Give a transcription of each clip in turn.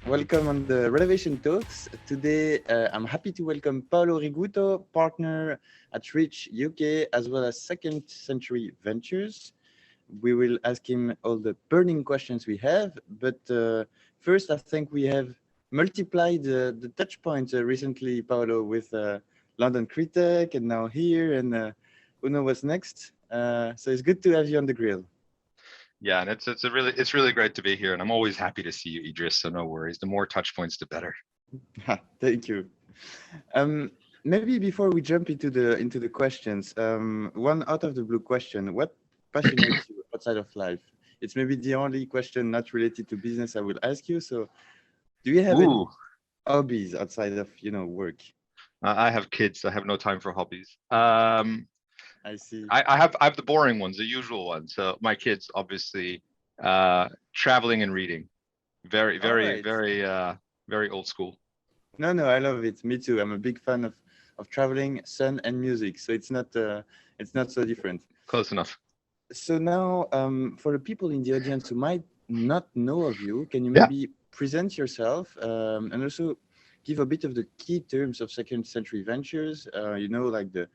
Welcome on the Relevation Talks. Today, I'm happy to welcome Paolo Rigutto, partner at Reach UK, as well as Second Century Ventures. We will ask him all the burning questions we have, but first, I think we have multiplied the touch points recently, Paolo, with London Critech and now here, and who knows what's next. So it's good to have you on the grill. Yeah, and it's really great to be here, and I'm always happy to see you, Idris. So no worries. The more touch points, the better. Thank you. Maybe before we jump into the questions, one out of the blue question: what passionates you outside of life? It's maybe the only question not related to business I will ask you. So, do you have any hobbies outside of work? I have kids. I have no time for hobbies. I see. I have the boring ones, the usual ones. So my kids, obviously, traveling and reading, very old school. No, I love it. Me too. I'm a big fan of traveling, sun, and music. So it's not so different. Close enough. So now, for the people in the audience who might not know of you, can you maybe present yourself and also give a bit of the key terms of Second Century Ventures? Like the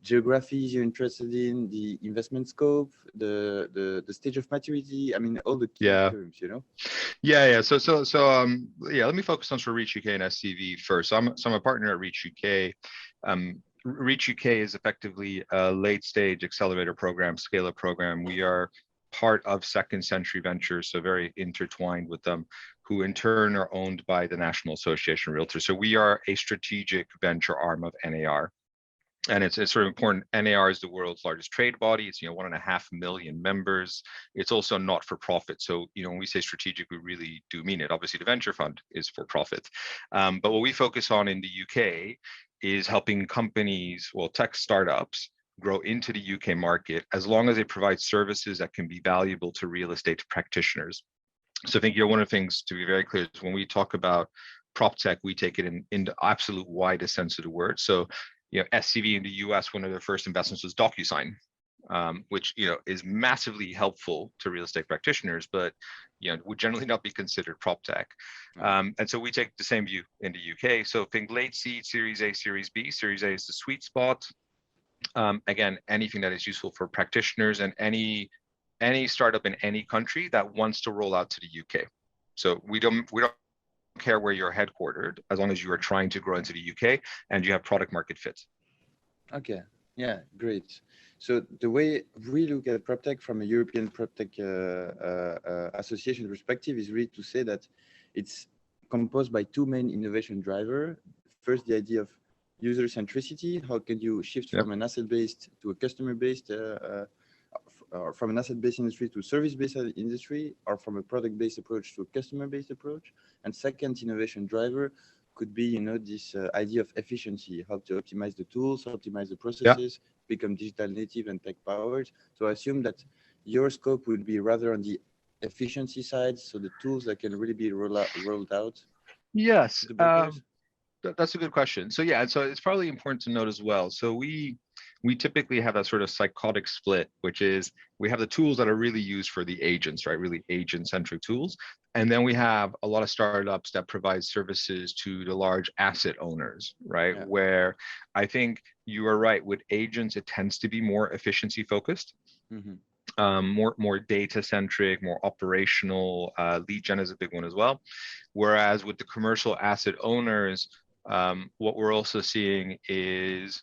geographies you're interested in, the investment scope, the stage of maturity. I mean, all the key terms, Yeah. So let me focus on sort of Reach UK and SCV first. So I'm a partner at Reach UK. Reach UK is effectively a late stage accelerator program, scale-up program. We are part of Second Century Ventures, so very intertwined with them, who in turn are owned by the National Association of Realtors. So we are a strategic venture arm of NAR. And it's sort of important. NAR is the world's largest trade body. It's 1.5 million members. It's also not for profit. So when we say strategic, we really do mean it. Obviously, the venture fund is for profit, but what we focus on in the UK is helping companies, tech startups, grow into the UK market as long as they provide services that can be valuable to real estate practitioners. So I think one of the things to be very clear is when we talk about PropTech, we take it in the absolute widest sense of the word. So SCV in the US, one of their first investments was DocuSign, which is massively helpful to real estate practitioners, but would generally not be considered PropTech. And so we take the same view in the UK. So think late seed, Series A, Series B. Series A is the sweet spot. Again, anything that is useful for practitioners and any startup in any country that wants to roll out to the UK. So we don't care where you're headquartered, as long as you are trying to grow into the UK and you have product market fit. Okay, yeah, great. So the way we look at PropTech from a European PropTech association perspective is really to say that it's composed by two main innovation drivers. First, the idea of user centricity. How can you shift from an asset-based to a customer-based or from an asset-based industry to service-based industry, or from a product-based approach to a customer-based approach? And second innovation driver could be, this idea of efficiency, how to optimize the tools, optimize the processes, become digital native and tech powered. So I assume that your scope would be rather on the efficiency side, so the tools that can really be rolled out. Yes, that's a good question. So so it's probably important to note as well. So we typically have that sort of psychotic split, which is we have the tools that are really used for the agents, right? Really agent-centric tools. And then we have a lot of startups that provide services to the large asset owners, right? Yeah. Where I think you are right, with agents, it tends to be more efficiency focused. Mm-hmm. More data centric, more operational. Lead gen is a big one as well. Whereas with the commercial asset owners, what we're also seeing is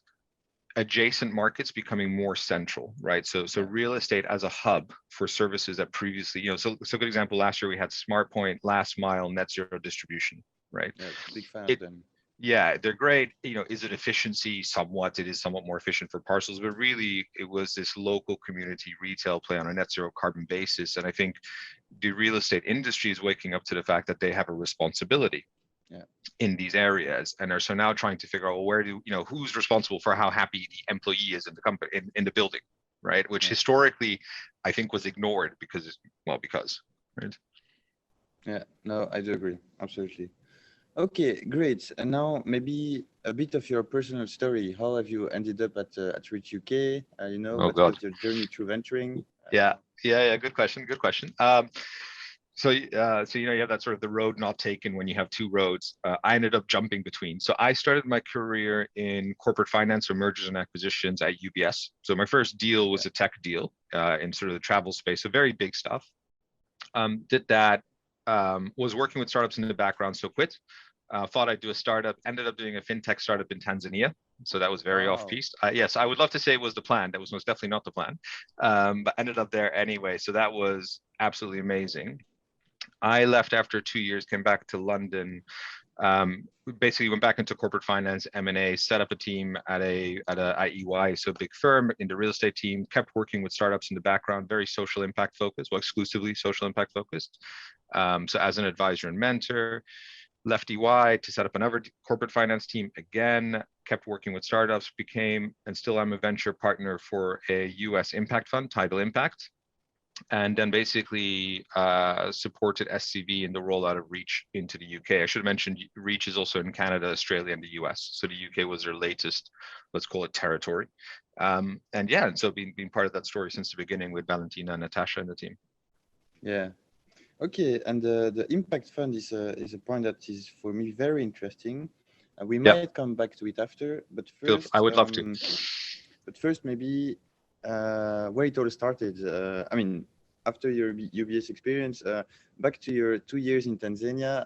adjacent markets becoming more central, right? So real estate as a hub for services that previously, so good example, last year we had SmartPoint, last mile, net zero distribution, right? Yeah, big fan of them. Yeah, they're great. Is it efficiency? Somewhat. It is somewhat more efficient for parcels, but really it was this local community retail play on a net zero carbon basis. And I think the real estate industry is waking up to the fact that they have a responsibility in these areas, and are so now trying to figure out, well, who's responsible for how happy the employee is in the company, in the building, right? Which historically I think was ignored because right? Yeah, no, I do agree, absolutely. Okay, great. And now maybe a bit of your personal story. How have you ended up at Reach UK? What was your journey through venturing? Yeah. Good question. So you have that sort of the road not taken when you have two roads. I ended up jumping between. So I started my career in corporate finance or mergers and acquisitions at UBS. So my first deal was a tech deal in sort of the travel space, so very big stuff. Did that, was working with startups in the background, so quit. Thought I'd do a startup, ended up doing a fintech startup in Tanzania. So that was very off-piste. Yes, I would love to say it was the plan. That was most definitely not the plan, but ended up there anyway. So that was absolutely amazing. I left after 2 years, came back to London, basically went back into corporate finance, M&A, set up a team at EY, so a big firm, in the real estate team, kept working with startups in the background, very social impact focused, well, exclusively social impact focused. So as an advisor and mentor, left EY to set up another corporate finance team again, kept working with startups, became, and still I'm a venture partner for a US impact fund, Tidal Impact. And then basically supported SCV in the rollout of Reach into the UK. I should have mentioned Reach is also in Canada, Australia, and the US. So the UK was their latest, let's call it, territory. And so being part of that story since the beginning with Valentina and Natasha and the team. Yeah. Okay, and the impact fund is a point that is for me very interesting. We might come back to it after, but first I would love to. But first, maybe where it all started. I mean, after your UBS experience, back to your 2 years in Tanzania,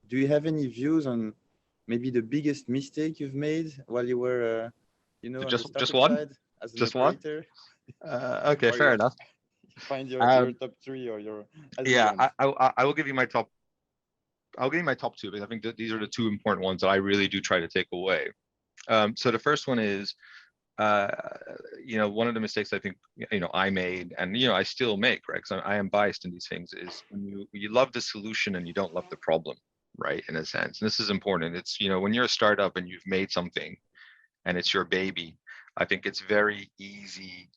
do you have any views on maybe the biggest mistake you've made while you were, on the startup side as an operator? Okay, fair enough. Find your top 3 or your. I will give you my top. I'll give you my top 2 because I think that these are the 2 important ones that I really do try to take away. So the first one is, one of the mistakes I think I made, and I still make, right? Because I am biased in these things, is when you love the solution and you don't love the problem, right? In a sense, and this is important. It's when you're a startup and you've made something, and it's your baby, I think it's very easy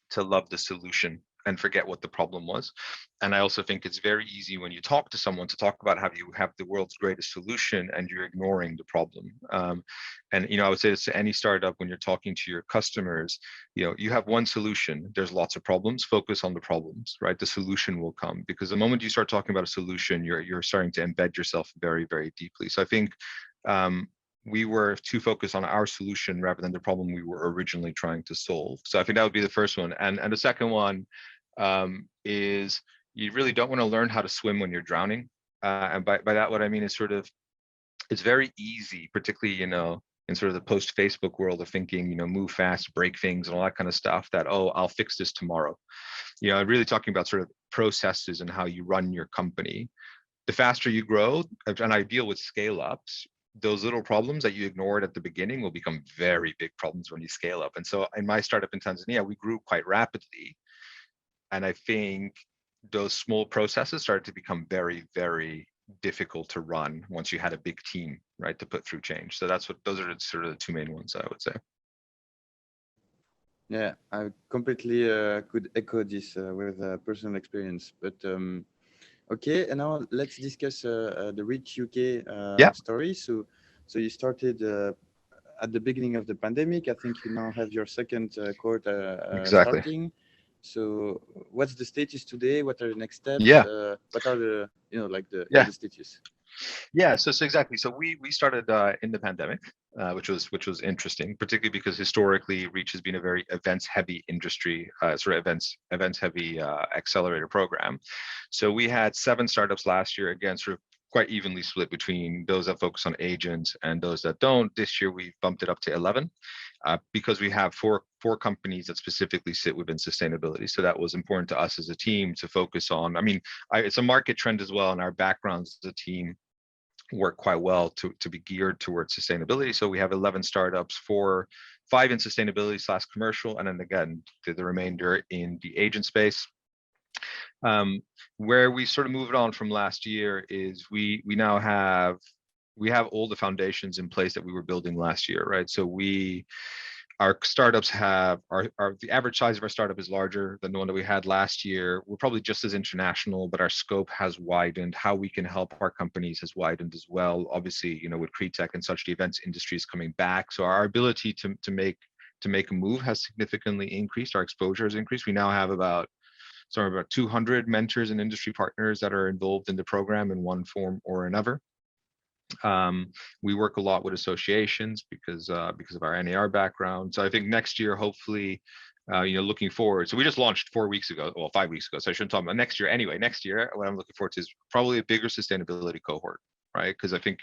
to love the solution and forget what the problem was. And I also think it's very easy when you talk to someone to talk about how you have the world's greatest solution and you're ignoring the problem. And I would say this to any startup when you're talking to your customers, you have one solution, there's lots of problems, focus on the problems, right? The solution will come, because the moment you start talking about a solution, you're starting to embed yourself very, very deeply. So I think we were too focused on our solution rather than the problem we were originally trying to solve. So I think that would be the first one. And the second one is you really don't want to learn how to swim when you're drowning. And by that, what I mean is it's very easy, particularly, in sort of the post-Facebook world of thinking, move fast, break things and all that kind of stuff, that, I'll fix this tomorrow. Really talking about sort of processes and how you run your company. The faster you grow, and I deal with scale-ups, those little problems that you ignored at the beginning will become very big problems when you scale up. And so in my startup in Tanzania, we grew quite rapidly. And I think those small processes started to become very, very difficult to run once you had a big team, right, to put through change. So those are sort of the 2 main ones, I would say. Yeah, I completely could echo this with personal experience. But okay, and now let's discuss the Reach UK story. So you started at the beginning of the pandemic. I think you now have your second cohort starting. So what's the status today? What are the next steps? What are the the status? Yeah, so exactly. So we started in the pandemic, which was interesting, particularly because historically Reach has been a very events-heavy industry, sort of events-heavy accelerator program. So we had 7 startups last year, again, sort of quite evenly split between those that focus on agents and those that don't. This year we bumped it up to 11 because we have four companies that specifically sit within sustainability. So that was important to us as a team to focus on. I mean, it's a market trend as well, and our backgrounds as a team work quite well to be geared towards sustainability. So we have 11 startups, 5 in sustainability / commercial, and then again the remainder in the agent space. Where we sort of moved on from last year is we now have all the foundations in place that we were building last year, right? So our startups have the average size of our startup is larger than the one that we had last year. We're probably just as international, but our scope has widened. How we can help our companies has widened as well. Obviously, with PropTech and such, the events industry is coming back. So our ability to make a move has significantly increased. Our exposure has increased. We now have about So about 200 mentors and industry partners that are involved in the program in one form or another. We work a lot with associations because of our NAR background. So I think next year, hopefully, looking forward. So we just launched 4 weeks ago, well, 5 weeks ago. So I shouldn't talk about next year. Anyway, next year, what I'm looking forward to is probably a bigger sustainability cohort, right? Because I think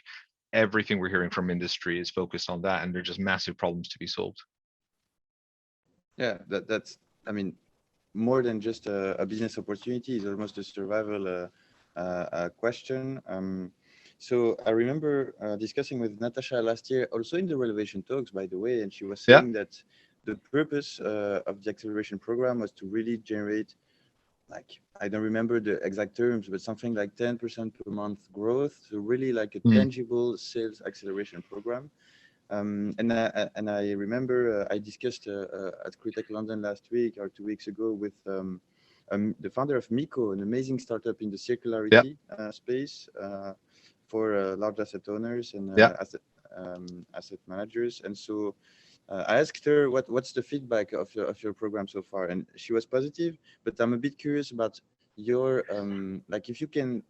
everything we're hearing from industry is focused on that, and they're just massive problems to be solved. Yeah, that's, I mean, more than just a business opportunity, is almost a survival question. So I remember discussing with Natasha last year, also in the Relevation talks, by the way, and she was saying that the purpose of the acceleration program was to really generate, like, I don't remember the exact terms, but something like 10% per month growth. So really like a tangible sales acceleration program. And I remember I discussed at PropTech London last week or 2 weeks ago with the founder of Miko, an amazing startup in the circularity space for large asset owners and asset managers. And so I asked her what's the feedback of your program so far, and she was positive. But I'm a bit curious about your like, if you can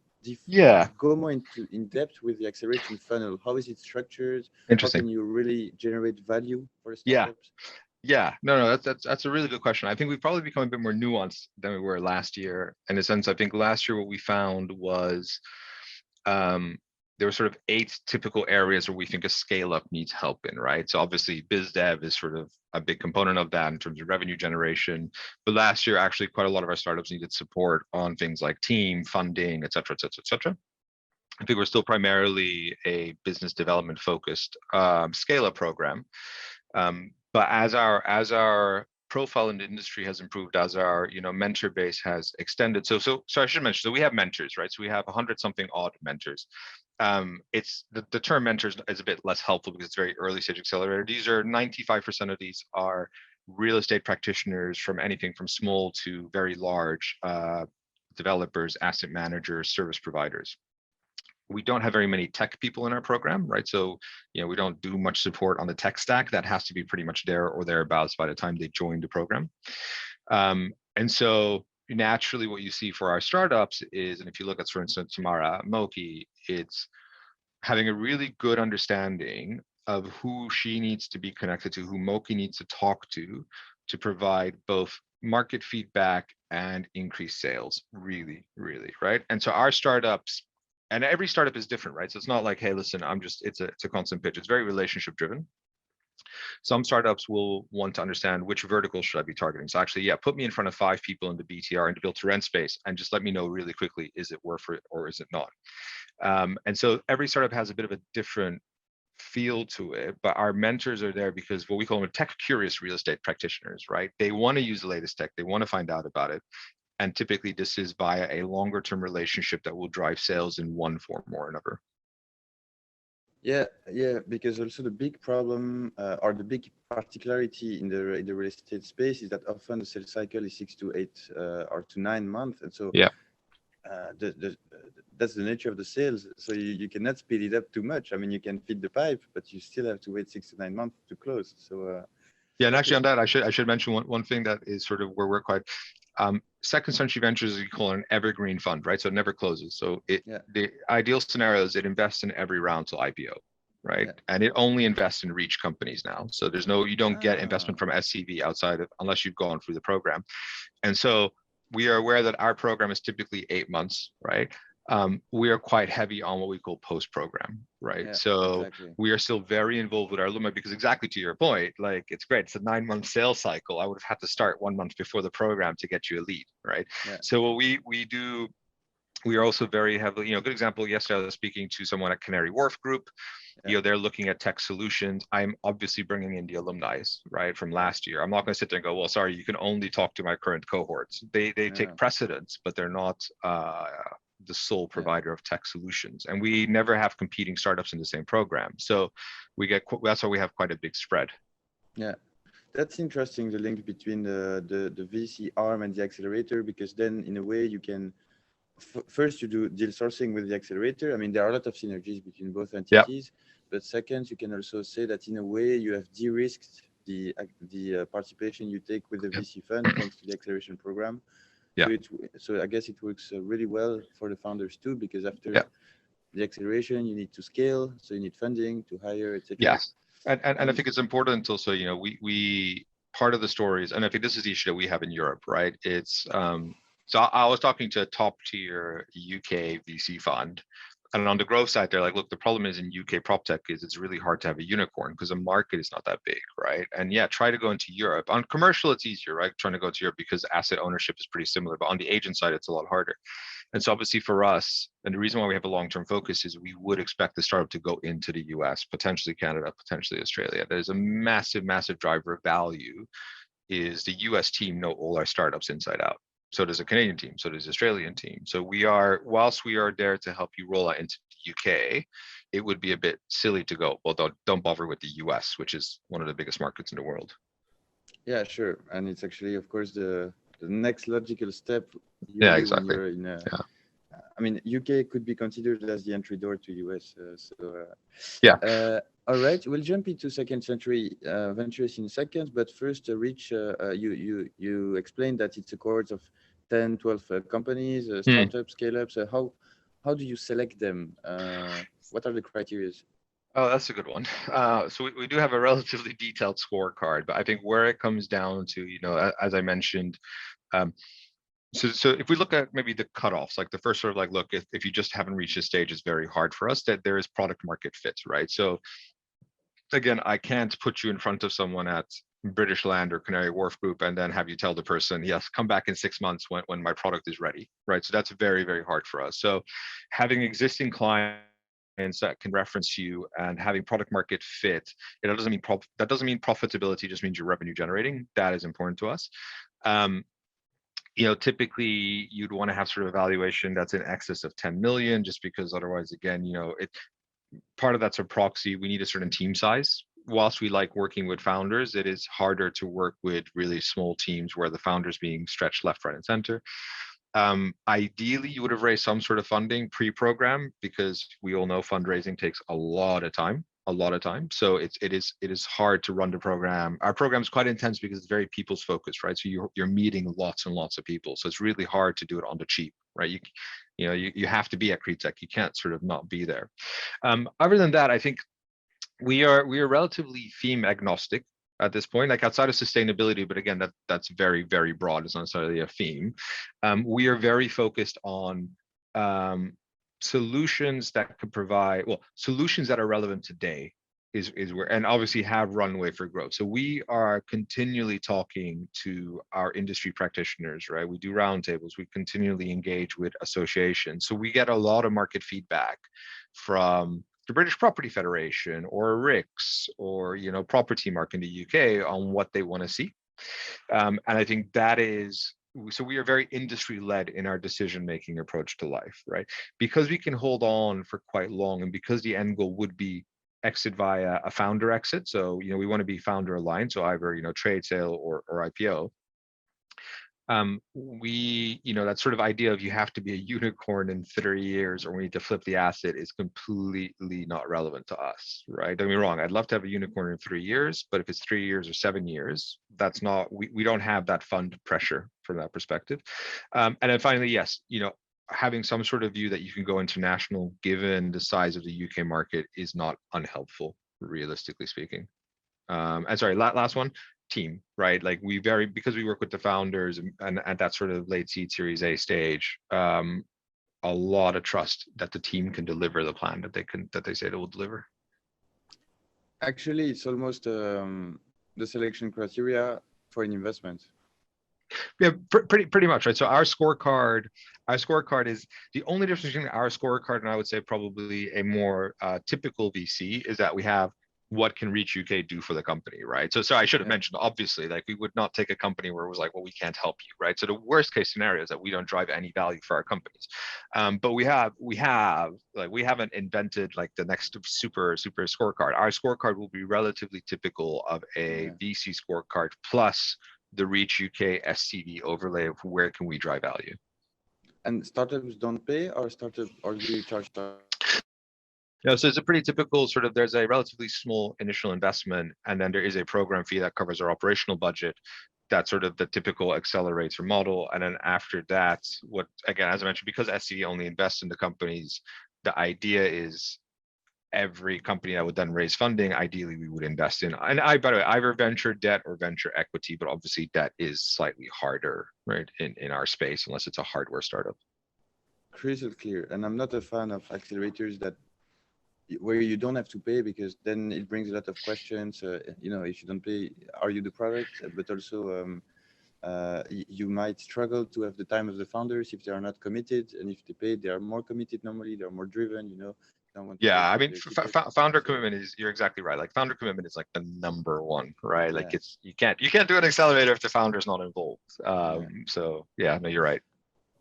go more in depth with the acceleration funnel. How is it structured? Interesting. How can you really generate value for the startups? No, that's a really good question. I think we've probably become a bit more nuanced than we were last year. In a sense, I think last year what we found was there were sort of 8 typical areas where we think a scale up needs help in, right? So obviously biz dev is sort of a big component of that in terms of revenue generation. But last year, actually quite a lot of our startups needed support on things like team, funding, et cetera, et cetera, et cetera. I think we're still primarily a business development focused scale up program. But as our profile in the industry has improved, as our mentor base has extended. So I should mention, so we have mentors, right? So we have 100 something odd mentors. It's the term mentors is a bit less helpful because it's very early stage accelerator. These are 95% of these are real estate practitioners from anything from small to very large developers, asset managers, service providers. We don't have very many tech people in our program, right? So, we don't do much support on the tech stack. That has to be pretty much there or thereabouts by the time they join the program. And so naturally what you see for our startups is, and if you look at, for instance, Tamara Moki, it's having a really good understanding of who she needs to be connected to, who Moki needs to talk to provide both market feedback and increase sales, really, right? And so our startups, and every startup is different, right? So it's not like, hey, listen, it's a constant pitch. It's very relationship driven. Some startups will want to understand which vertical should I be targeting. So actually, put me in front of 5 people in the BTR and the build to rent space, and just let me know really quickly, is it worth it or is it not? And so every startup has a bit of a different feel to it, but our mentors are there because what we call them tech curious real estate practitioners, right? They want to use the latest tech. They want to find out about it. And typically this is via a longer term relationship that will drive sales in one form or another. Yeah, because also the big problem or the big particularity in the real estate space is that often the sales cycle is 6 to 8 or to 9 months, and so that's the nature of the sales. So you cannot speed it up too much. I mean, you can feed the pipe, but you still have to wait 6 to 9 months to close. So and actually on that, I should mention one thing that is sort of where we're quite Second Century Ventures, we call it an evergreen fund, right? So it never closes. So the ideal scenario is it invests in every round till IPO, right? And it only invests in reach companies now. So there's you don't get investment from SCV outside of, unless you've gone through the program. And so we are aware that our program is typically 8 months, right? We are quite heavy on what we call post-program, right? So we are still very involved with our alumni because exactly to your point, like it's great. It's a 9-month sales cycle. I would have had to start 1 month before the program to get you a lead, right? So what we do, we are also very heavily, good example, yesterday I was speaking to someone at Canary Wharf Group. They're looking at tech solutions. I'm obviously bringing in the alumni, right, from last year. I'm not going to sit there and go, well, sorry, you can only talk to my current cohorts. They take precedence, but they're not the sole provider of tech solutions. And we never have competing startups in the same program. So that's why we have quite a big spread. Yeah. That's interesting, the link between the VC arm and the accelerator, because then in a way you can, first you do deal sourcing with the accelerator. I mean, there are a lot of synergies between both entities, but second, you can also say that in a way you have de-risked the participation you take with the VC fund thanks to the acceleration program. Yeah. So I guess it works really well for the founders too, because after the acceleration, you need to scale, so you need funding to hire, etc. Yes, and I think it's important also, you know, we part of the stories, and I think this is the issue that we have in Europe, right? It's so I was talking to a top tier UK VC fund, and on the growth side, they're like, look, the problem is in UK PropTech is it's really hard to have a unicorn because the market is not that big, right? And yeah, try to go into Europe. On commercial, it's easier, right? Trying to go to Europe because asset ownership is pretty similar, but on the agent side, it's a lot harder. And so obviously for us, and the reason why we have a long-term focus is we would expect the startup to go into the US, potentially Canada, potentially Australia. There's a massive, massive driver of value is the US team know all our startups inside out. So does a Canadian team, so does the Australian team. So we are, whilst we are there to help you roll out into the UK, it would be a bit silly to go, well, don't bother with the US, which is one of the biggest markets in the world. Yeah, sure. And it's actually, of course, the next logical step. Yeah, exactly. When you're in I mean, UK could be considered as the entry door to US. Yeah. All right, we'll jump into second century ventures in a second, but first, Rich, you explained that it's a cohort of 10, 12 companies, startups, scale-ups. How do you select them? What are the criteria? Oh, that's a good one. So we do have a relatively detailed scorecard, but I think where it comes down to, you know, as I mentioned, so if we look at maybe the cutoffs, like the first sort of like, look, if you just haven't reached this stage, it's very hard for us, that there is product market fit, right? So again, I can't put you in front of someone at British Land or Canary Wharf Group and then have you tell the person, yes, come back in 6 months when my product is ready, right? So that's very, very hard for us. So having existing clients that can reference you and having product market fit, it doesn't mean that doesn't mean profitability, just means you're revenue generating. That is important to us. You know, typically you'd want to have sort of evaluation that's in excess of 10 million, just because otherwise, again, you know, part of that's a proxy. We need a certain team size. Whilst we like working with founders, it is harder to work with really small teams where the founders being stretched left, right, and center. Ideally, you would have raised some sort of funding pre-program, because we all know fundraising takes a lot of time. So it is hard to run the program. Our program is quite intense because it's very people's focused, right? So you're meeting lots and lots of people. So it's really hard to do it on the cheap, right? You have to be at PropTech. You can't sort of not be there. Other than that, I think we are relatively theme agnostic at this point, like outside of sustainability, but again, that's very, very broad. It's not necessarily a theme. We are very focused on solutions that could provide, well, solutions that are relevant today is where, and obviously have runway for growth. So we are continually talking to our industry practitioners, right? We do roundtables, we continually engage with associations. So we get a lot of market feedback from the British Property Federation or RICS or, you know, Property Mark in the UK on what they want to see. And I think that is, so we are very industry-led in our decision-making approach to life, right? Because we can hold on for quite long, and because the end goal would be exit via a founder exit. So, you know, we want to be founder aligned. So either, you know, trade sale or IPO. We, you know, that sort of idea of you have to be a unicorn in 3 years or we need to flip the asset is completely not relevant to us, right? Don't get me wrong, I'd love to have a unicorn in 3 years, but if it's 3 years or 7 years, that's not, we don't have that fund pressure from that perspective. And then finally, yes, you know, having some sort of view that you can go international given the size of the UK market is not unhelpful, realistically speaking. And sorry, last one, team, right? Like because we work with the founders and at that sort of late seed Series A stage, a lot of trust that the team can deliver the plan that they say they will deliver. Actually, it's almost the selection criteria for an investment. Yeah, pretty much, right? So our scorecard is the only difference between our scorecard and I would say probably a more typical VC is that we have what can Reach UK do for the company, right? So I should have mentioned, obviously, like we would not take a company where it was like, well, we can't help you, right? So the worst case scenario is that we don't drive any value for our companies. But we haven't invented like the next super scorecard. Our scorecard will be relatively typical of a VC scorecard plus the Reach UK SCD overlay of where can we drive value. And startups don't pay, or do you charge startups? No, so it's a pretty typical sort of, there's a relatively small initial investment, and then there is a program fee that covers our operational budget. that's sort of the typical accelerator model. And then after that, what, again, as I mentioned, because SCV only invests in the companies, the idea is every company that would then raise funding, ideally we would invest in. And by the way, either venture debt or venture equity, but obviously debt is slightly harder, right, in our space, unless it's a hardware startup. Crystal clear. And I'm not a fan of accelerators where you don't have to pay, because then it brings a lot of questions. You know, if you don't pay, are you the product? But also, you might struggle to have the time of the founders if they are not committed, and if they pay, they are more committed normally. They're more driven. You know. Yeah, I mean, founder commitment is, you're exactly right. Like founder commitment is like the number one, right? Like it's, you can't do an accelerator if the founder's not involved. So yeah, no, you're right.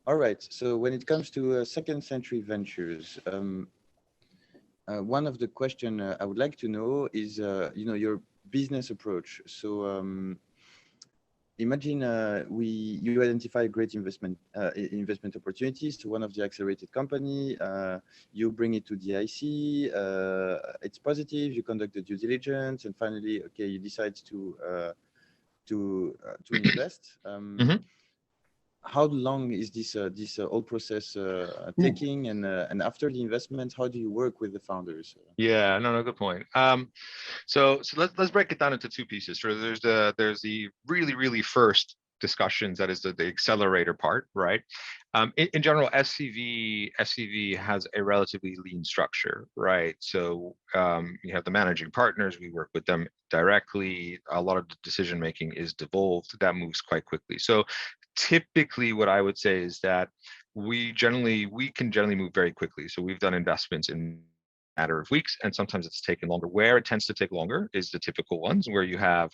All right. So when it comes to second century ventures, one of the question I would like to know is, you know, your business approach. So imagine you identify great investment opportunities to one of the accelerated company. You bring it to the IC. It's positive. You conduct the due diligence, and finally, okay, you decide to invest. How long is this whole process taking? And after the investment, how do you work with the founders? Yeah, no, good point. So let's break it down into two pieces. So there's the really first discussions, that is the accelerator part, right? In general, SCV has a relatively lean structure, right? So you have the managing partners, we work with them directly. A lot of the decision making is devolved. That moves quite quickly. So typically what I would say is that we can generally move very quickly. So we've done investments in a matter of weeks, and sometimes it's taken longer. Where it tends to take longer is the typical ones where you have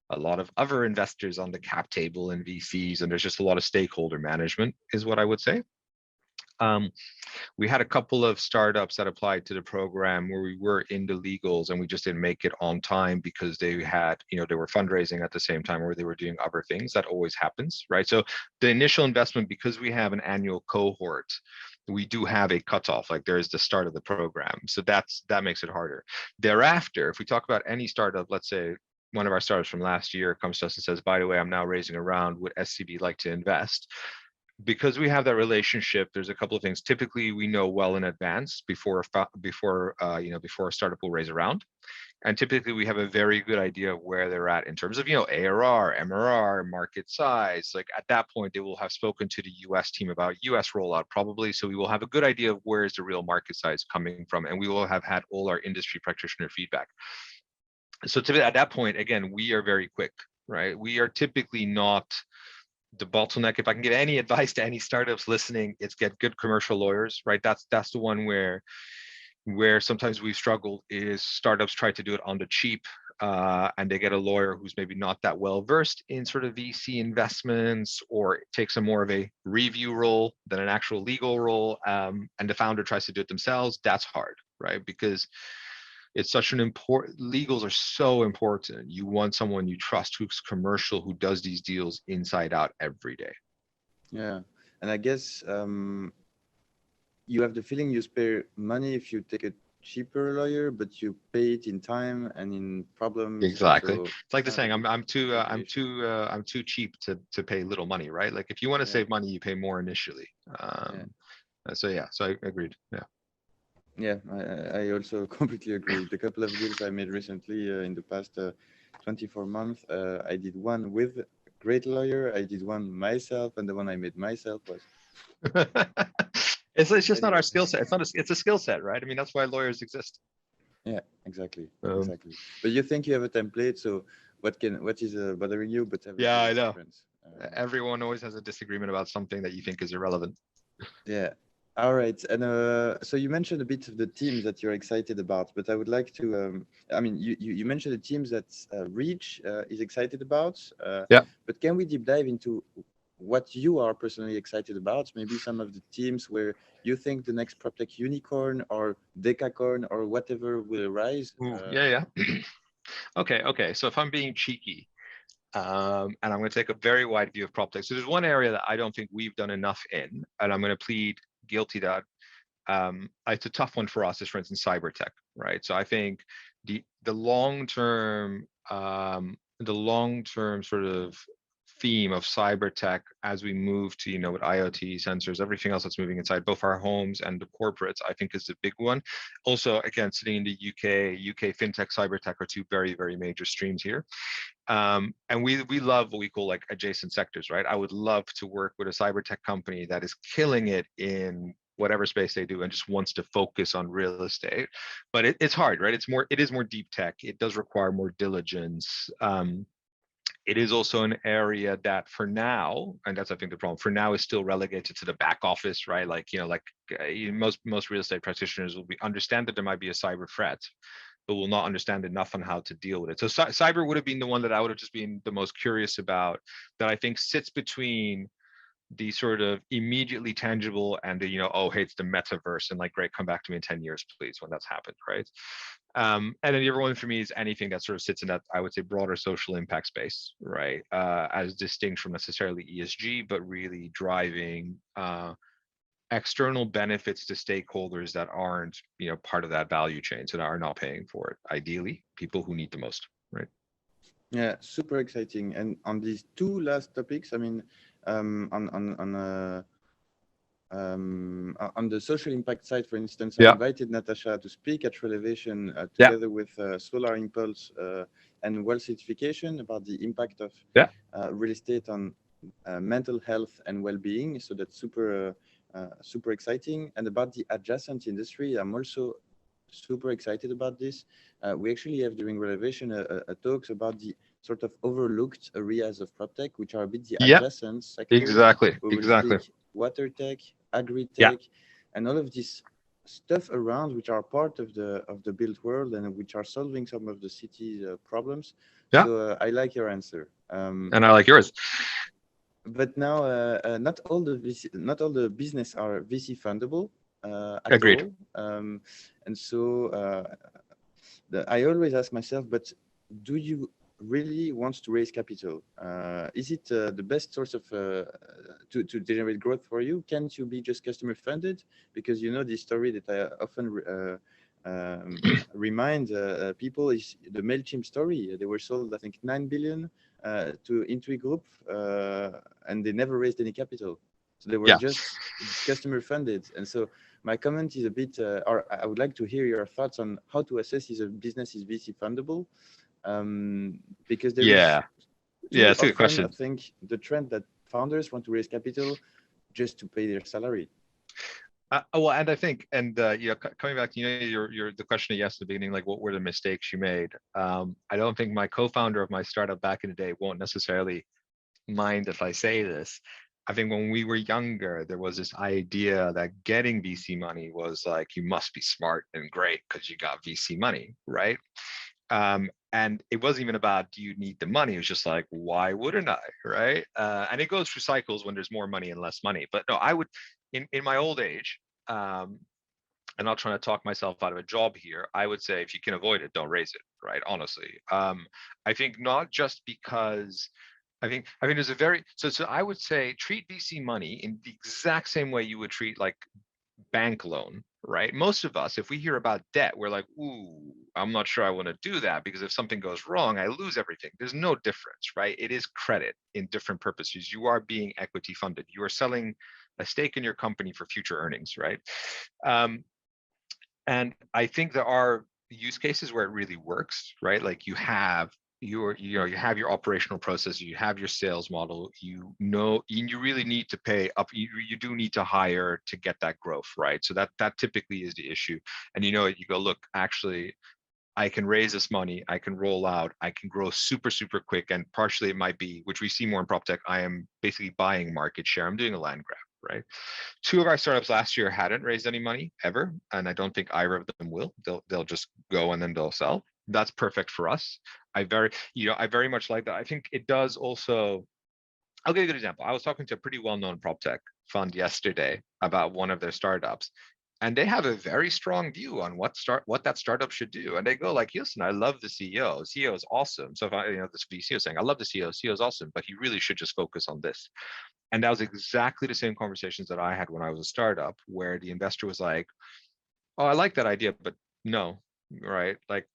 a lot of other investors on the cap table and VCs, and there's just a lot of stakeholder management, is what I would say. We had a couple of startups that applied to the program where we were in the legals and we just didn't make it on time because they had, you know, they were fundraising at the same time or they were doing other things. That always happens, right? So the initial investment, because we have an annual cohort, we do have a cutoff, like there is the start of the program. So that makes it harder. Thereafter, if we talk about any startup, let's say one of our startups from last year comes to us and says, by the way, I'm now raising a round, would SCB like to invest? Because we have that relationship, there's a couple of things. Typically, we know well in advance before a startup will raise a round, and typically we have a very good idea of where they're at in terms of, you know, ARR, MRR, market size. Like at that point, they will have spoken to the US team about US rollout probably, so we will have a good idea of where is the real market size coming from, and we will have had all our industry practitioner feedback. So at that point, again, we are very quick, right? We are typically not the bottleneck. If I can give any advice to any startups listening, it's get good commercial lawyers, right? That's the one where sometimes we've struggled, is startups try to do it on the cheap, and they get a lawyer who's maybe not that well versed in sort of VC investments, or takes a more of a review role than an actual legal role, and the founder tries to do it themselves. That's hard, right? Because it's such an important, legals are so important. You want someone you trust who's commercial, who does these deals inside out every day. Yeah, and I guess you have the feeling you spare money if you take a cheaper lawyer, but you pay it in time and in problems. Exactly. So, it's like the saying, I'm too cheap to pay little money, right? Like if you want to save money, you pay more initially. So I agreed. Yeah, I also completely agree. The couple of deals I made recently in the past 24 months, I did one with a great lawyer, I did one myself, and the one I made myself was... it's just not our skill set. It's a skill set, right? I mean, that's why lawyers exist. Yeah, exactly. Exactly. But you think you have a template, so what is bothering you? But yeah, I know. Everyone always has a disagreement about something that you think is irrelevant. Yeah. All right. And so you mentioned a bit of the teams that you're excited about, but I would like to, I mean, you mentioned the teams that Reach is excited about. Yeah. But can we deep dive into what you are personally excited about? Maybe some of the teams where you think the next PropTech unicorn or decacorn or whatever will arise. Yeah. Okay. So if I'm being cheeky, and I'm going to take a very wide view of PropTech. So there's one area that I don't think we've done enough in, and I'm going to plead guilty that it's a tough one for us, is for instance cyber tech, right? So I think the long term sort of theme of cyber tech as we move to, with IoT sensors, everything else that's moving inside both our homes and the corporates, I think is a big one. Also, again, sitting in the UK fintech, cyber tech are two very, very major streams here. And we love what we call like adjacent sectors, right? I would love to work with a cyber tech company that is killing it in whatever space they do and just wants to focus on real estate. But it's hard, right? It is more deep tech. It does require more diligence. It is also an area that for now, and that's I think the problem, for now is still relegated to the back office, right? Like, most real estate practitioners will understand that there might be a cyber threat, but will not understand enough on how to deal with it. So cyber would have been the one that I would have just been the most curious about, that I think sits between the sort of immediately tangible and the, oh, hey, it's the metaverse, and like, great, come back to me in 10 years, please, when that's happened, right? And then the other one for me is anything that sort of sits in that, I would say, broader social impact space, right? As distinct from necessarily ESG, but really driving external benefits to stakeholders that aren't, part of that value chain, so that are not paying for it. Ideally, people who need the most, right? Yeah, super exciting. And on these two last topics, I mean, on the social impact side, for instance, I invited Natasha to speak at Relevation together with Solar Impulse and Well Certification about the impact of real estate on mental health and well-being. So that's super exciting. And about the adjacent industry, I'm also super excited about this. We actually have during Relevation a talks about the sort of overlooked areas of PropTech, which are a bit the adjacent sectors. Exactly. Water tech, agri tech, and all of this stuff around, which are part of the built world and which are solving some of the city's problems. So I like your answer. And I like yours. But now, not all the business are VC fundable. Agreed. And so I always ask myself, but do you really want to raise capital? Is it the best source of to generate growth for you? Can't you be just customer funded? Because the story that I often remind people is the MailChimp story. They were sold, I think, 9 billion to Intui Group, and they never raised any capital. So they were just customer funded. And so my comment is a bit, or I would like to hear your thoughts on how to assess if a business is VC fundable. Because there is it's a good question. I think the trend that founders want to raise capital just to pay their salary. Well, and I think, coming back to your the question you asked at the beginning, like, what were the mistakes you made? I don't think my co-founder of my startup back in the day won't necessarily mind if I say this. I think when we were younger, there was this idea that getting VC money was like, you must be smart and great because you got VC money, right? And it wasn't even about, do you need the money? It was just like, why wouldn't I, right? And it goes through cycles when there's more money and less money. But no, I would, in my old age, I'm not trying to talk myself out of a job here. I would say if you can avoid it, don't raise it, right? Honestly. I think not just because, I think there's a very, so I would say treat VC money in the exact same way you would treat like bank loan, right? Most of us, if we hear about debt, we're like, ooh, I'm not sure I want to do that because if something goes wrong, I lose everything. There's no difference, right? It is credit in different purposes. You are being equity funded. You are selling a stake in your company for future earnings, right? And I think there are use cases where it really works, right? Like you have your operational process, you have your sales model, you really need to pay up, you do need to hire to get that growth, right? So that typically is the issue. And you go, look, actually, I can raise this money, I can roll out, I can grow super, super quick. And partially it might be, which we see more in PropTech, I am basically buying market share. I'm doing a land grab, right? 2 of our startups last year hadn't raised any money ever. And I don't think either of them will. They'll just go and then they'll sell. That's perfect for us. I very much like that. I think it does also, I'll give you a good example. I was talking to a pretty well-known PropTech fund yesterday about one of their startups. And they have a very strong view on what that startup should do. And they go like, listen, I love the CEO. CEO is awesome. So if this VC is saying, I love the CEO. CEO is awesome, but he really should just focus on this. And that was exactly the same conversations that I had when I was a startup, where the investor was like, oh, I like that idea, but no, right? Like,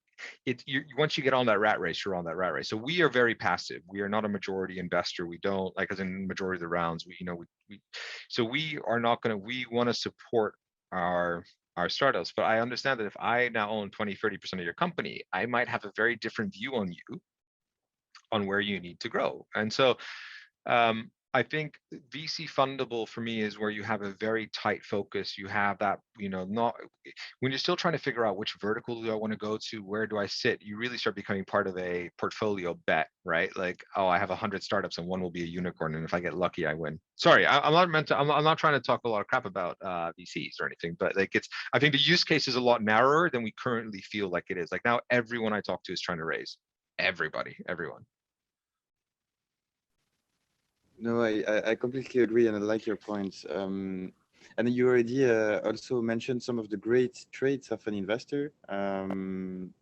once you get on that rat race, you're on that rat race. So we are very passive. We are not a majority investor. We don't, like, as in majority of the rounds, so we are not going to, we want to support our startups. But I understand that if I now own 20-30% of your company, I might have a very different view on you, on where you need to grow. And so I think VC fundable for me is where you have a very tight focus. You have that, not when you're still trying to figure out which vertical do I want to go to, where do I sit, you really start becoming part of a portfolio bet, right? Like, oh, I have 100 startups and one will be a unicorn, and if I get lucky, I win. Sorry, I'm not trying to talk a lot of crap about VCs or anything, but like, I think the use case is a lot narrower than we currently feel like it is. Like, now everyone I talk to is trying to raise. Everyone. No, I completely agree, and I like your points. And you already also mentioned some of the great traits of an investor from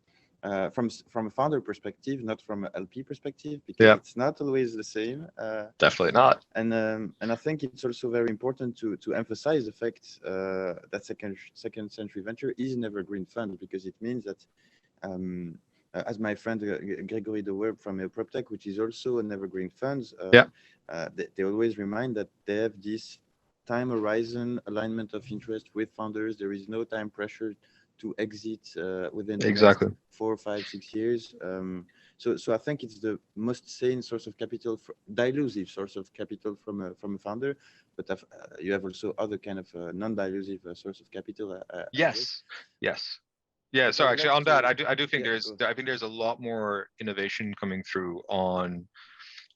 a founder perspective, not from an LP perspective, because it's not always the same. Definitely not. And I think it's also very important to emphasize the fact that second century venture is an evergreen fund, because it means that as my friend Gregory De Werb from PropTech, which is also an evergreen fund, they always remind that they have this time horizon alignment of interest with founders. There is no time pressure to exit within the next 4, 5, 6 years. So I think it's the most sane source of capital, dilutive source of capital from a founder. But you have also other kind of non-dilutive source of capital. Yes. Yeah, so actually on that, I do think there's a lot more innovation coming through on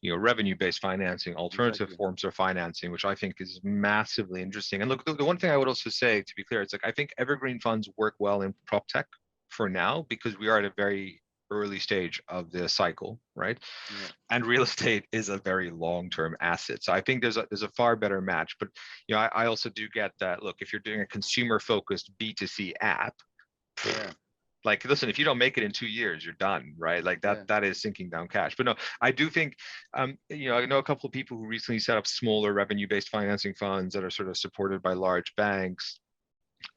revenue-based financing, alternative forms of financing, which I think is massively interesting. And look, the one thing I would also say, to be clear, it's like, I think evergreen funds work well in PropTech for now, because we are at a very early stage of the cycle, right? Yeah. And real estate is a very long-term asset. So I think there's a far better match. But I also do get that, look, if you're doing a consumer-focused B2C app, like, listen, if you don't make it in 2 years, you're done, right? Like that is sinking down cash. But no, I do think, I know a couple of people who recently set up smaller revenue-based financing funds that are sort of supported by large banks.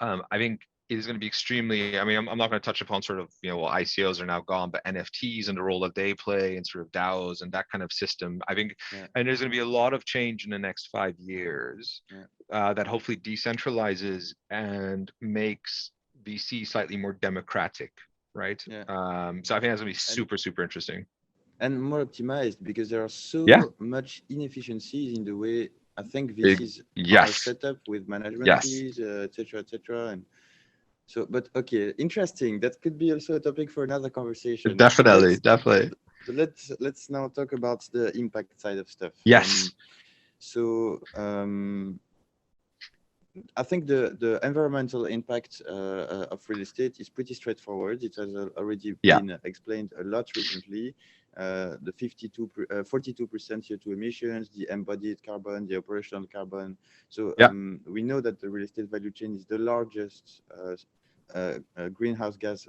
I think it is going to be extremely, I'm not going to touch upon sort of, ICOs are now gone, but NFTs and the role that they play and sort of DAOs and that kind of system. I think, and there's going to be a lot of change in the next 5 years that hopefully decentralizes and makes VC slightly more democratic, right? So I think that's going to be super interesting. And more optimized, because there are so much inefficiencies in the way I think VCs are set up with management fees, etc. And so, but okay, interesting. That could be also a topic for another conversation. Definitely. So let's now talk about the impact side of stuff. I think the environmental impact of real estate is pretty straightforward. It has already been explained a lot recently. The 42% CO2 emissions, the embodied carbon, the operational carbon. So we know that the real estate value chain is the largest greenhouse gas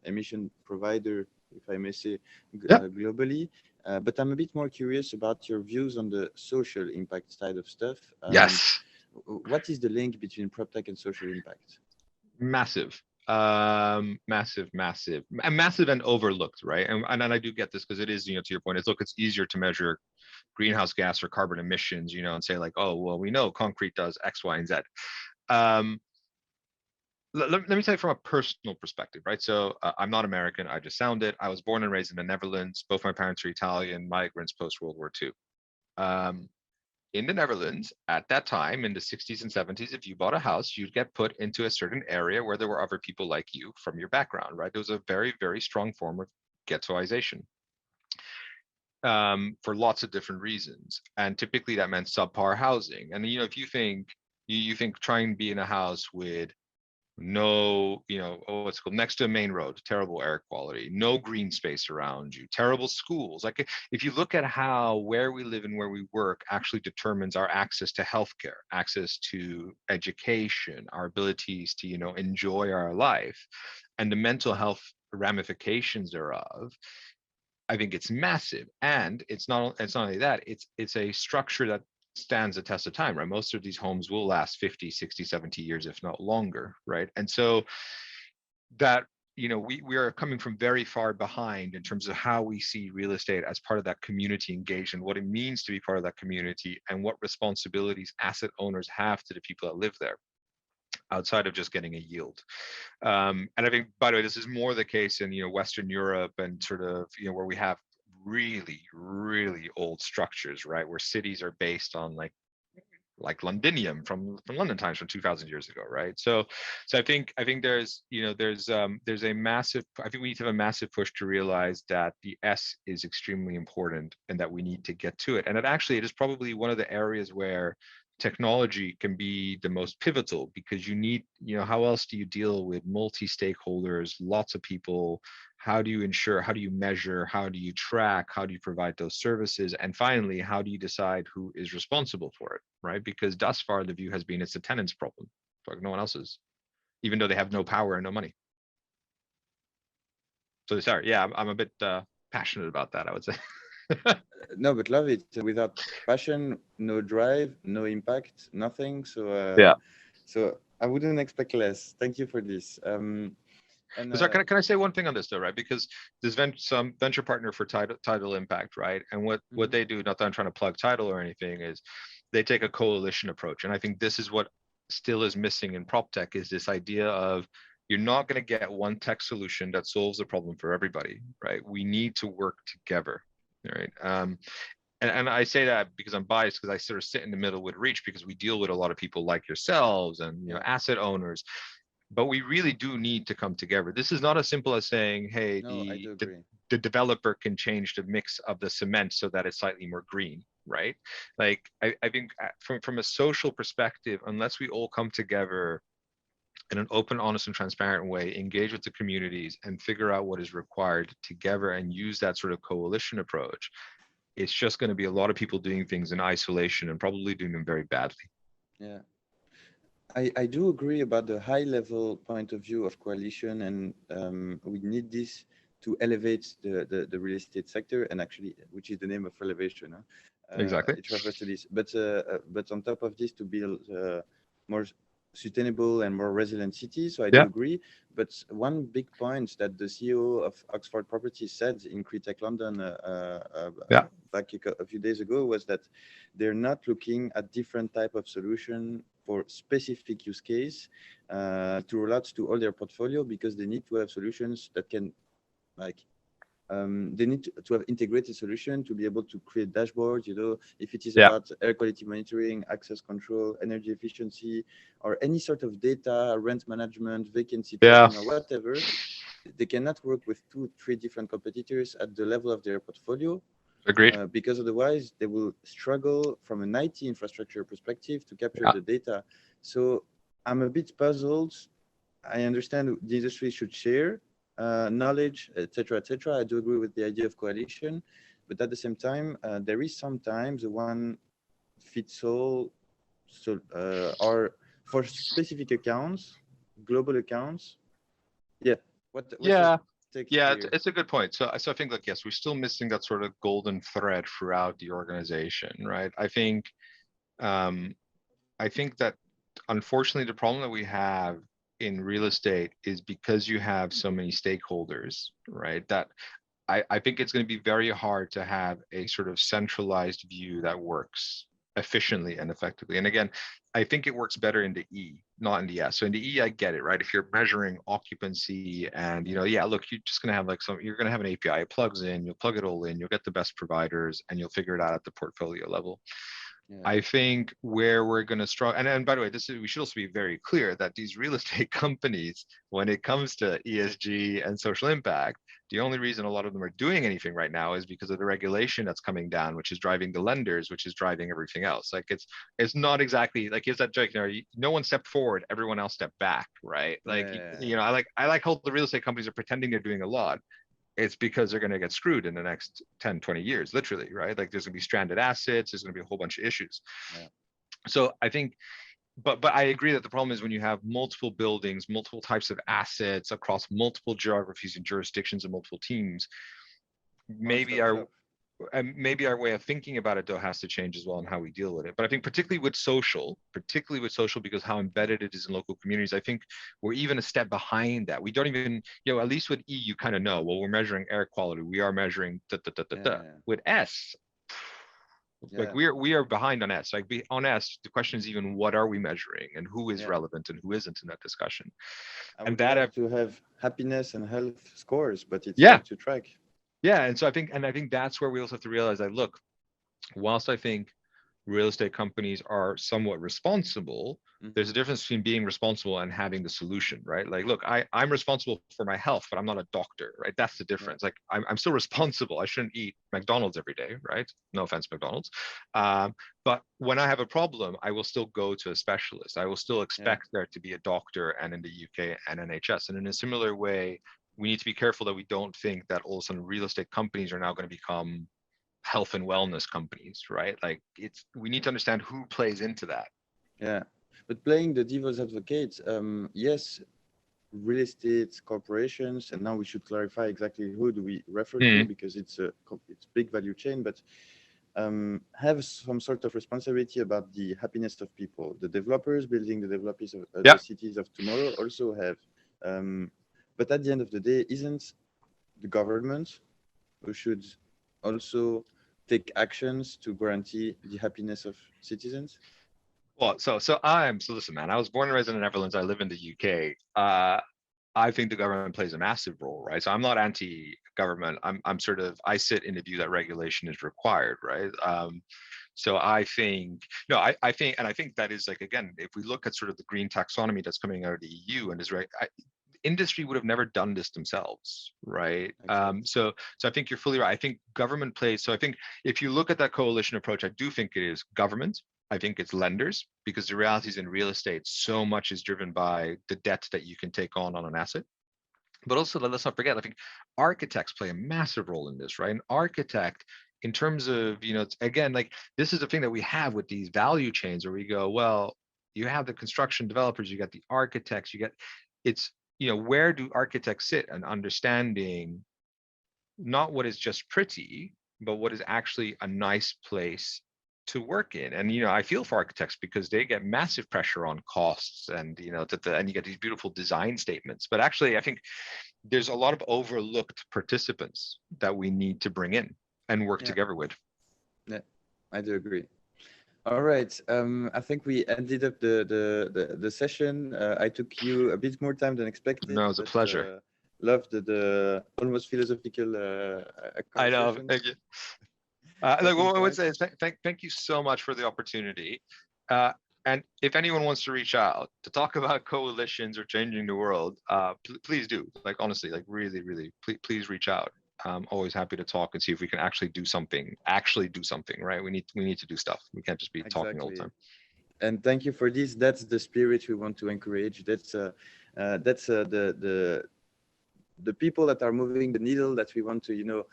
emission provider, if I may say, globally. But I'm a bit more curious about your views on the social impact side of stuff. What is the link between PropTech and social impact? Massive, massive and overlooked, right? And I do get this, because it is, to your point, it's easier to measure greenhouse gas or carbon emissions, and say like, oh, well, we know concrete does X, Y, and Z. Let me tell you from a personal perspective, right? So I'm not American. I just sound it. I was born and raised in the Netherlands. Both my parents are Italian migrants post World War II. In the Netherlands, at that time, in the 60s and 70s, if you bought a house, you'd get put into a certain area where there were other people like you from your background, right? There was a very, very strong form of ghettoization for lots of different reasons. And typically that meant subpar housing. And, if you think, try and be in a house with no, what's called next to a main road, terrible air quality, no green space around you, terrible schools. Like, if you look at how where we live and where we work actually determines our access to healthcare, access to education, our abilities to, enjoy our life, and the mental health ramifications thereof, I think it's massive. And it's not only that, it's a structure that stands the test of time, right? Most of these homes will last 50, 60, 70 years, if not longer, right? And so that we are coming from very far behind in terms of how we see real estate as part of that community engagement, what it means to be part of that community, and what responsibilities asset owners have to the people that live there, outside of just getting a yield. And I think, by the way, this is more the case in Western Europe and sort of where we have really, really old structures, right, where cities are based on like Londinium from London times from 2,000 years ago, right? So I think there's a massive, I think we need to have a massive push to realize that the S is extremely important and that we need to get to it. And it is probably one of the areas where technology can be the most pivotal, because you need, how else do you deal with multi-stakeholders, lots of people? How do you ensure, how do you measure, how do you track, how do you provide those services? And finally, how do you decide who is responsible for it, right? Because thus far, the view has been it's the tenant's problem, like no one else's, even though they have no power and no money. So sorry, yeah, I'm a bit passionate about that, I would say. No, but love it. Without passion, no drive, no impact, nothing. So yeah. So I wouldn't expect less. Thank you for this. So can I say one thing on this though, right? Because there's some venture partner for Tidal Impact, right? And what they do, not that I'm trying to plug Tidal or anything, is they take a coalition approach. And I think this is what still is missing in PropTech, is this idea of you're not going to get one tech solution that solves the problem for everybody, right? We need to work together, right? And I say that because I'm biased, because I sort of sit in the middle with Reach, because we deal with a lot of people like yourselves and asset owners. But we really do need to come together. This is not as simple as saying, hey, the developer can change the mix of the cement so that it's slightly more green, right? Like, I think from a social perspective, unless we all come together in an open, honest, and transparent way, engage with the communities and figure out what is required together and use that sort of coalition approach, it's just going to be a lot of people doing things in isolation and probably doing them very badly. Yeah. I do agree about the high level point of view of coalition, and we need this to elevate the real estate sector, and actually, which is the name of Relevation. Exactly. It refers to this, but on top of this, to build more sustainable and more resilient cities. So I do agree. But one big point that the CEO of Oxford Properties said in CRETEC London back a few days ago was that they're not looking at different type of solution for specific use case to roll out to all their portfolio, because they need to have solutions that can, like, they need to have integrated solution to be able to create dashboards, if it is about air quality monitoring, access control, energy efficiency, or any sort of data, rent management, vacancy tracking, or whatever. They cannot work with 2-3 different competitors at the level of their portfolio. Agreed. Because otherwise they will struggle from an IT infrastructure perspective to capture the data. So I'm a bit puzzled. I understand the industry should share knowledge, etc., etc. I do agree with the idea of coalition, but at the same time, there is sometimes a one fits all, or for specific accounts, global accounts. It's a good point. So I think, like, yes, we're still missing that sort of golden thread throughout the organization, right? I think that unfortunately the problem that we have in real estate is because you have so many stakeholders, right? That I think it's going to be very hard to have a sort of centralized view that works efficiently and effectively. And again, I think it works better in the E, not in the S. So in the E, I get it, right? If you're measuring occupancy and, look, you're just going to have you're going to have an API, it plugs in, you'll plug it all in, you'll get the best providers, and you'll figure it out at the portfolio level. I think where we're going to struggle, and by the way, we should also be very clear that these real estate companies, when it comes to ESG and social impact, the only reason a lot of them are doing anything right now is because of the regulation that's coming down, which is driving the lenders, which is driving everything else. Like, it's not exactly like, is that joke? No one stepped forward, everyone else stepped back, right? Like, I like how the real estate companies are pretending they're doing a lot. It's because they're going to get screwed in the next 10, 20 years, literally, right? Like, there's going to be stranded assets. There's going to be a whole bunch of issues. So I think, but I agree that the problem is when you have multiple buildings, multiple types of assets across multiple geographies and jurisdictions and multiple teams, maybe and maybe our way of thinking about it though has to change as well, and how we deal with it. But I think particularly with social, because how embedded it is in local communities, I think we're even a step behind that. We don't even, at least with E, you kind of know, well, we're measuring air quality, we are measuring With S, like we are behind on S. Like on S, the question is even what are we measuring and who is relevant and who isn't in that discussion. I would love to have happiness and health scores, but it's hard to track. Yeah, and so I think that's where we also have to realize that, look, whilst I think real estate companies are somewhat responsible, there's a difference between being responsible and having the solution, right? Like, look, I'm responsible for my health, but I'm not a doctor, right? That's the difference. Like, I'm still responsible. I shouldn't eat McDonald's every day, right? No offense, McDonald's. But when I have a problem, I will still go to a specialist. I will still expect there to be a doctor, and in the UK and NHS. And in a similar way, we need to be careful that we don't think that all of a sudden real estate companies are now going to become health and wellness companies, right? Like, we need to understand who plays into that. Yeah, but playing the devil's advocate, yes, real estate corporations, and now we should clarify exactly who do we refer to, because it's big value chain, but have some sort of responsibility about the happiness of people. The developers building the developers of the cities of tomorrow also have, but at the end of the day, isn't the government who should also take actions to guarantee the happiness of citizens? Well, so listen, man, I was born and raised in the Netherlands. I live in the UK. I think the government plays a massive role, right? So I'm not anti-government. I sit in the view that regulation is required, right? So I think that is, like, again, if we look at sort of the green taxonomy that's coming out of the EU and is right, industry would have never done this themselves, right? Exactly. So I think you're fully right. I think government plays. So I think if you look at that coalition approach, I do think it is government. I think it's lenders, because the reality is in real estate, so much is driven by the debt that you can take on an asset. But also, let's not forget, I think architects play a massive role in this, right? An architect, in terms of, again, like, this is the thing that we have with these value chains where we go, well, you have the construction developers, you got the architects, where do architects sit? And understanding not what is just pretty, but what is actually a nice place to work in. And I feel for architects, because they get massive pressure on costs, and and you get these beautiful design statements. But actually, I think there's a lot of overlooked participants that we need to bring in and work together with. Yeah, I do agree. All right. I think we ended up the session. I took you a bit more time than expected. No, it was a pleasure. Loved the almost philosophical I know. Thank you. Look, what I would say is thank you so much for the opportunity. And if anyone wants to reach out to talk about coalitions or changing the world, please do. Like, honestly, like, really, really, please reach out. I'm always happy to talk and see if we can actually do something, right? We need to do stuff. We can't just be talking all the time. And thank you for this. That's the spirit we want to encourage. That's the people that are moving the needle that we want to,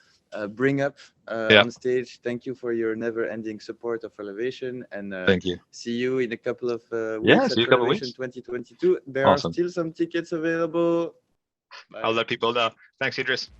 bring up on stage. Thank you for your never-ending support of Relevation, and thank you. See you in a couple of weeks at Relevation 2022. There are still some tickets available. Bye. I'll let people know. Thanks, Idris.